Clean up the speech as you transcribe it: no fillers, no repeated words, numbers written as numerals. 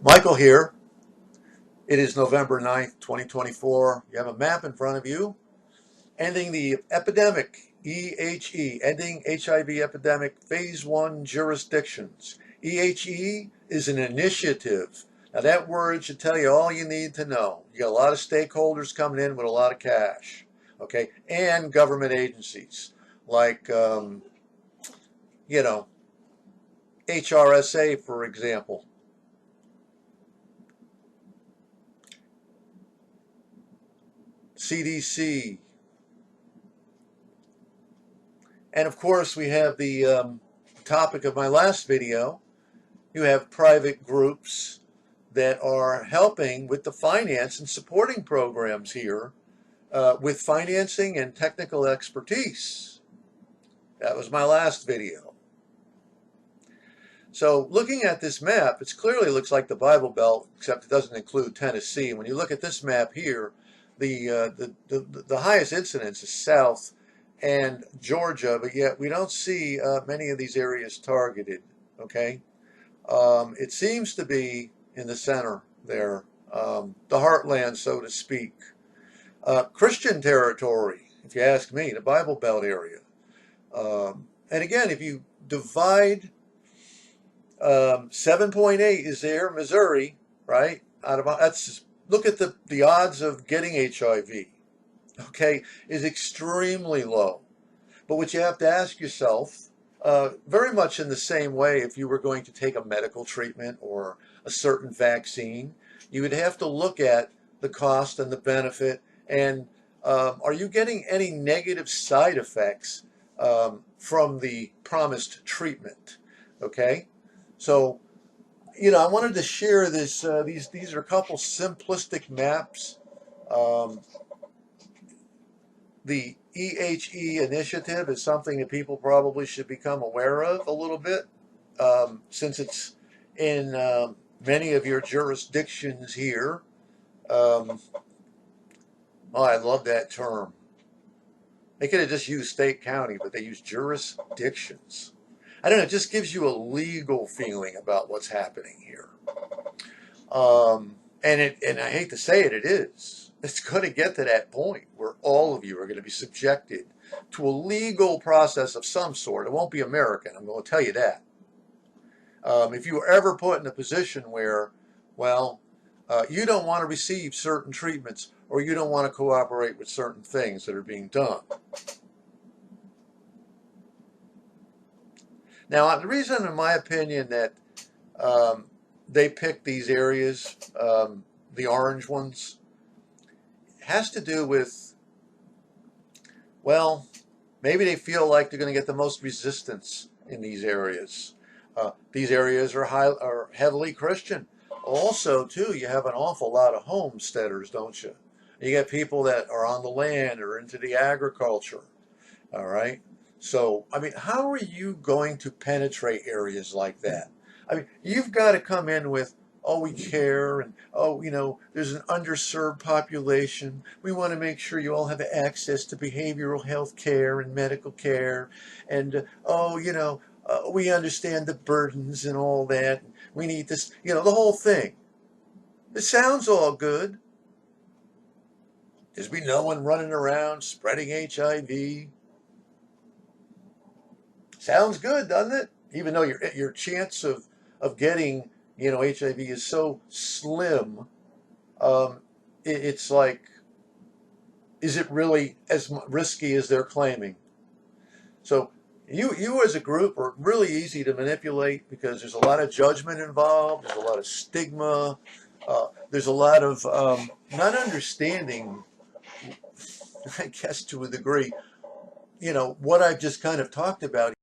Michael here. It is November 9th, 2024. You have a map in front of you. Ending the epidemic, EHE, ending HIV epidemic phase 1 jurisdictions. EHE is an initiative. Now that word should tell you all you need to know. You got a lot of stakeholders coming in with a lot of cash, okay? And government agencies like, HRSA, for example. CDC, and of course we have the topic of my last video. You have private groups that are helping with the finance and supporting programs here with financing and technical expertise. That was my last video. So looking at this map, it clearly looks like the Bible Belt, except it doesn't include Tennessee. When you look at this map here, the highest incidence is South and Georgia, but yet we don't see many of these areas targeted. Okay, it seems to be in the center there, the heartland, so to speak. Christian territory, if you ask me, the Bible Belt area. And again, if you divide 7.8 is there, Missouri, right? Look at the odds of getting HIV, okay, is extremely low. But what you have to ask yourself, very much in the same way if you were going to take a medical treatment or a certain vaccine, you would have to look at the cost and the benefit, and are you getting any negative side effects from the promised treatment, okay? So, I wanted to share this. These are a couple simplistic maps. The EHE initiative is something that people probably should become aware of a little bit, since it's in many of your jurisdictions here. Oh, I love that term. They could have just used state, county, but they use jurisdictions. I don't know, it just gives you a legal feeling about what's happening here. And I hate to say it, it is. It's going to get to that point where all of you are going to be subjected to a legal process of some sort. It won't be American, I'm going to tell you that. If you were ever put in a position where, well, you don't want to receive certain treatments or you don't want to cooperate with certain things that are being done. Now, the reason, in my opinion, that they picked these areas, the orange ones, has to do with, well, maybe they feel like they're going to get the most resistance in these areas. These areas are heavily Christian. Also, too, you have an awful lot of homesteaders, don't you? You get people that are on the land or into the agriculture, all right? So, I mean, how are you going to penetrate areas like that? I mean, you've got to come in with, oh, we care, and, oh, there's an underserved population. We want to make sure you all have access to behavioral health care and medical care. And, we understand the burdens and all that. We need this, the whole thing. It sounds all good. There's no one running around spreading HIV. Sounds good, doesn't it? Even though your chance of getting, HIV is so slim, it's like, is it really as risky as they're claiming? So you as a group are really easy to manipulate because there's a lot of judgment involved, there's a lot of stigma, there's a lot of not understanding, I guess to a degree, what I've just kind of talked about